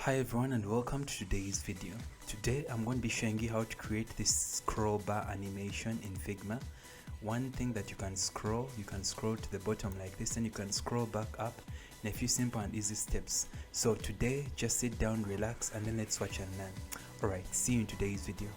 Hi everyone and welcome to today's video. Today I'm going to be showing you how to create this scroll bar animation in Figma. One thing that you can scroll to the bottom like this, and you can scroll back up in a few simple and easy steps. So today just sit down, relax, and then let's watch and learn. Alright, see you in today's video.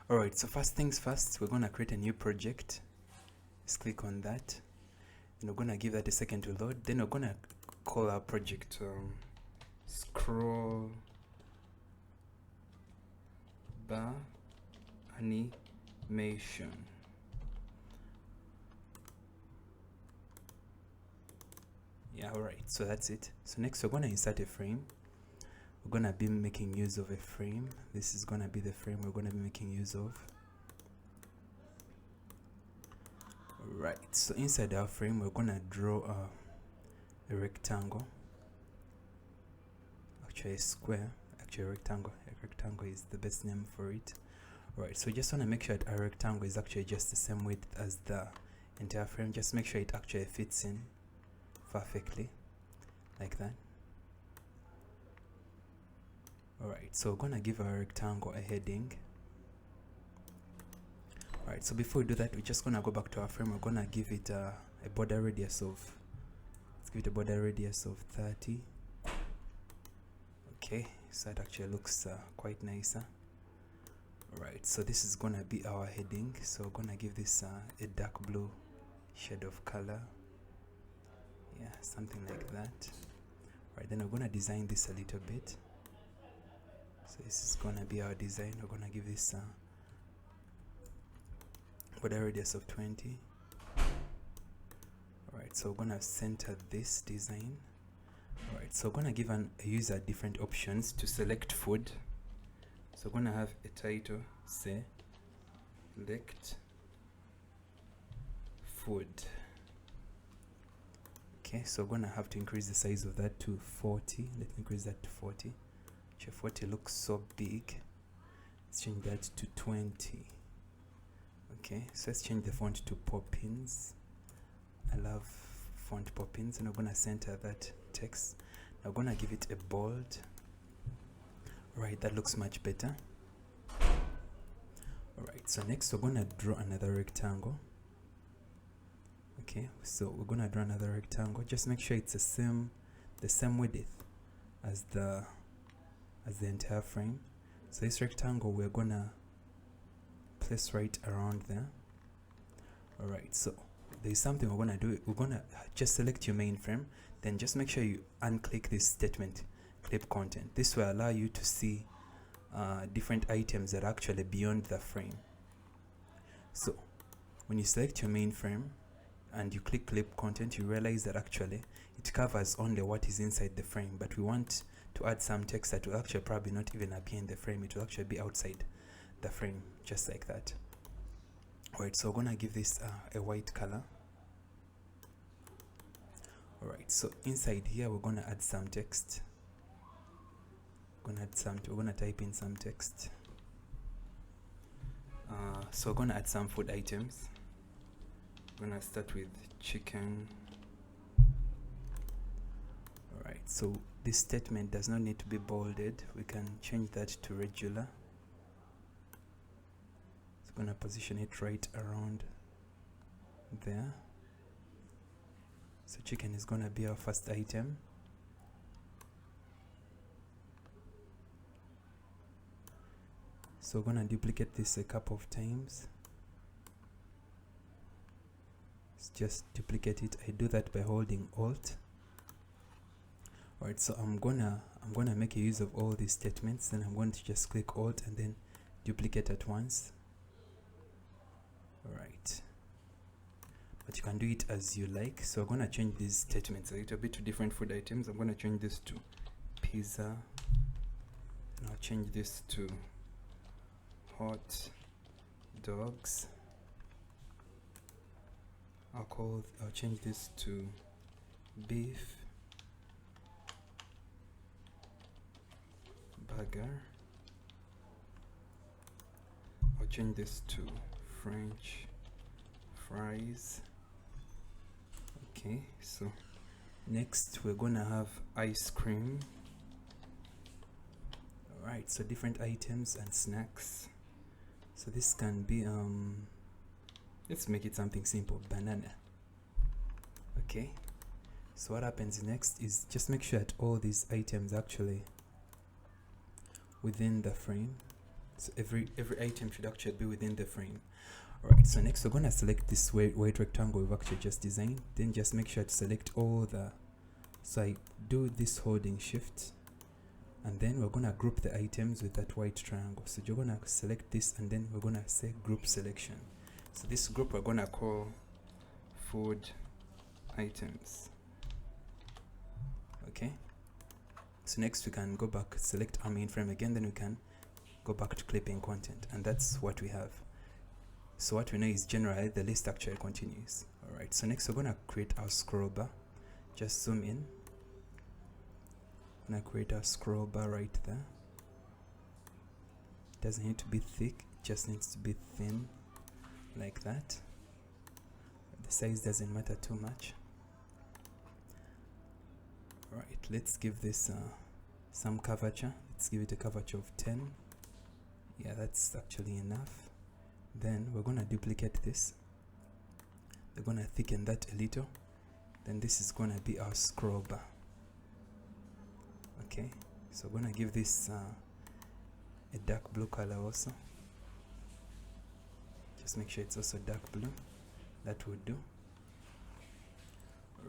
Alright, so first things first, we're gonna create a new project. Let's click on that. And we're gonna give that a second to load. Then we're gonna call our project scroll bar animation. Yeah, alright, so that's it. So next we're gonna insert a frame. We're gonna be making use of a frame. This is gonna be the frame we're gonna be making use of. Right, so inside our frame we're gonna draw a rectangle. Actually a square, actually a rectangle. A rectangle is the best name for it. Right, so just wanna make sure that our rectangle is actually just the same width as the entire frame. Just make sure it actually fits in perfectly, like that. Alright, so we're gonna give our rectangle a heading. Alright, so before we do that, we're just gonna go back to our frame. We're gonna give it a border radius of, let's give it a border radius of 30. Okay, so it actually looks quite nicer. Alright, so this is gonna be our heading. So we're gonna give this a dark blue shade of color. Yeah, something like that. Alright, then we're gonna design this a little bit. So this is gonna be our design. We're gonna give this border radius of 20. Alright, so we're gonna center this design. Alright, so we're gonna give a user different options to select food. So we're gonna have a title, say select food. Okay, so we're gonna have to increase the size of that to 40. Let's increase that to 40. 40 looks so big. Let's change that to 20. Okay, so let's change the font to Poppins. I love font Poppins, and we're gonna center that text. Now we're gonna give it a bold. Right, that looks much better. Alright, so next we're gonna draw another rectangle. Okay, so we're gonna draw another rectangle. Just make sure it's the same width as the entire frame. So this rectangle we're gonna place right around there. Alright, so there's something we're gonna do. We're gonna just select your main frame, then just make sure you unclick this statement, clip content. This will allow you to see different items that are actually beyond the frame. So when you select your main frame and you click clip content, you realize that actually it covers only what is inside the frame, but we want to add some text that will actually probably not even appear in the frame. It will actually be outside the frame, just like that. Alright, so we're gonna give this a white color. Alright, so inside here we're gonna add some text. We're gonna type in some text. So we're gonna add some food items. We're gonna start with chicken. Alright, so this statement does not need to be bolded. We can change that to regular. So I'm gonna position it right around there. So chicken is gonna be our first item. So we're gonna duplicate this a couple of times. Let's just duplicate it. I do that by holding Alt. Alright, so I'm gonna make a use of all these statements. Then I'm going to just click Alt and then duplicate at once. Alright, but you can do it as you like. So I'm gonna change these statements a little bit to different food items. I'm gonna change this to pizza, and I'll change this to hot dogs. I'll change this to beef burger. change this to French fries. Okay, so next we're gonna have ice cream. Alright, so different items and snacks. So this can be let's make it something simple, banana. Okay, so what happens next is just make sure that all these items actually within the frame. So every item should actually be within the frame. Alright, so next we're gonna select this white rectangle we've actually just designed. Then just make sure to select all the, so I do this holding shift, and then we're gonna group the items with that white triangle. So you're gonna select this, and then we're gonna say group selection. So this group we're gonna call food items. Okay, so next we can go back, select our main frame again, then we can go back to clipping content, and that's what we have. So what we know is generally the list actually continues. Alright, so next we're gonna create our scroll bar. Just zoom in. I'm gonna create a scroll bar right there. It doesn't need to be thick, it just needs to be thin, like that. The size doesn't matter too much. Alright, let's give this some curvature. Let's give it a curvature of 10. Yeah, that's actually enough. Then we're gonna duplicate this. We're gonna thicken that a little. Then this is gonna be our scroll bar. Okay, so we're gonna give this a dark blue color also. Just make sure it's also dark blue. That would do.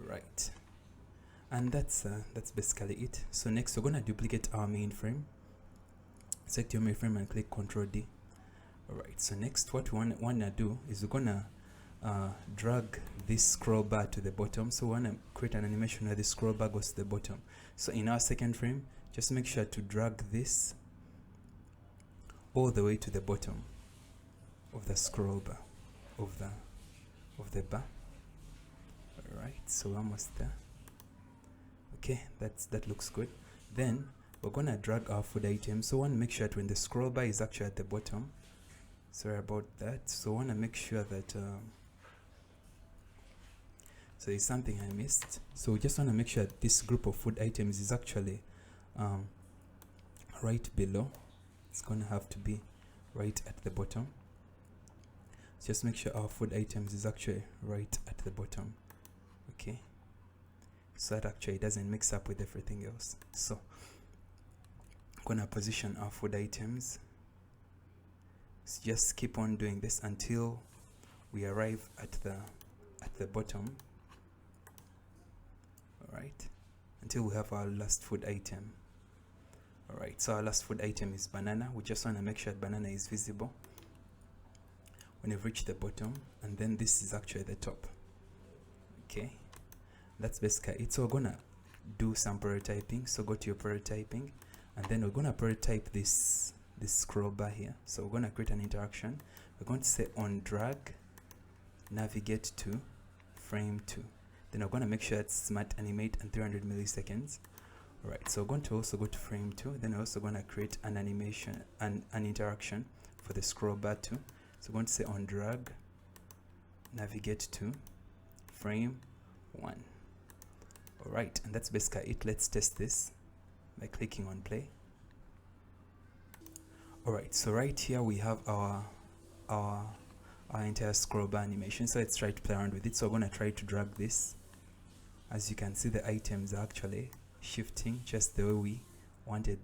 Right, and that's basically it. So next we're gonna duplicate our main frame. Select your main frame and click Ctrl D. Alright, so next what we wanna do is we're gonna drag this scroll bar to the bottom. So we wanna create an animation where the scroll bar goes to the bottom. So in our second frame, just make sure to drag this all the way to the bottom of the scroll bar of the bar. Alright, so we're almost there. Okay, that looks good. Then we're gonna drag our food item. So we want to make sure that when the scroll bar is actually at the bottom, sorry about that. So I want to make sure that so there's something I missed. So we just want to make sure that this group of food items is actually right below. It's gonna have to be right at the bottom. So just make sure our food items is actually right at the bottom. Okay, so that actually doesn't mix up with everything else. So I'm gonna position our food items. So just keep on doing this until we arrive at the bottom. Alright, until we have our last food item. Alright, so our last food item is banana. We just want to make sure that banana is visible when you've reached the bottom, and then this is actually the top. Okay, that's basically it. So we're gonna do some prototyping. So go to your prototyping, and then we're gonna prototype this scroll bar here. So we're gonna create an interaction. We're going to say on drag, navigate to frame 2. Then we're gonna make sure it's smart animate and 300 milliseconds. Alright, so we're going to also go to frame 2. Then we're also gonna create an animation and an interaction for the scroll bar 2. So we're going to say on drag, navigate to frame 1. Alright, and that's basically it. Let's test this by clicking on play. Alright, so right here we have our entire scroll bar animation. So let's try to play around with it. So we're gonna try to drag this. As you can see, the items are actually shifting just the way we wanted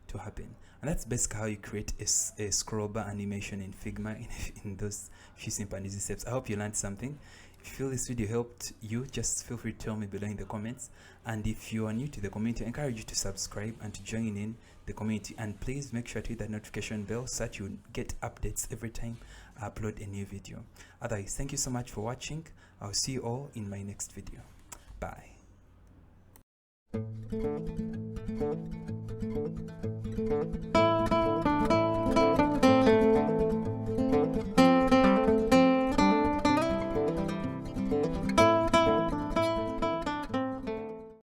to happen. And that's basically how you create a scroll bar animation in Figma in those few simple and easy steps. I hope you learned something. If you feel this video helped you, just feel free to tell me below in the comments. And if you are new to the community, I encourage you to subscribe and to join in the community. And please make sure to hit that notification bell so that you get updates every time I upload a new video. Otherwise, thank you so much for watching. I'll see you all in my next video. Bye.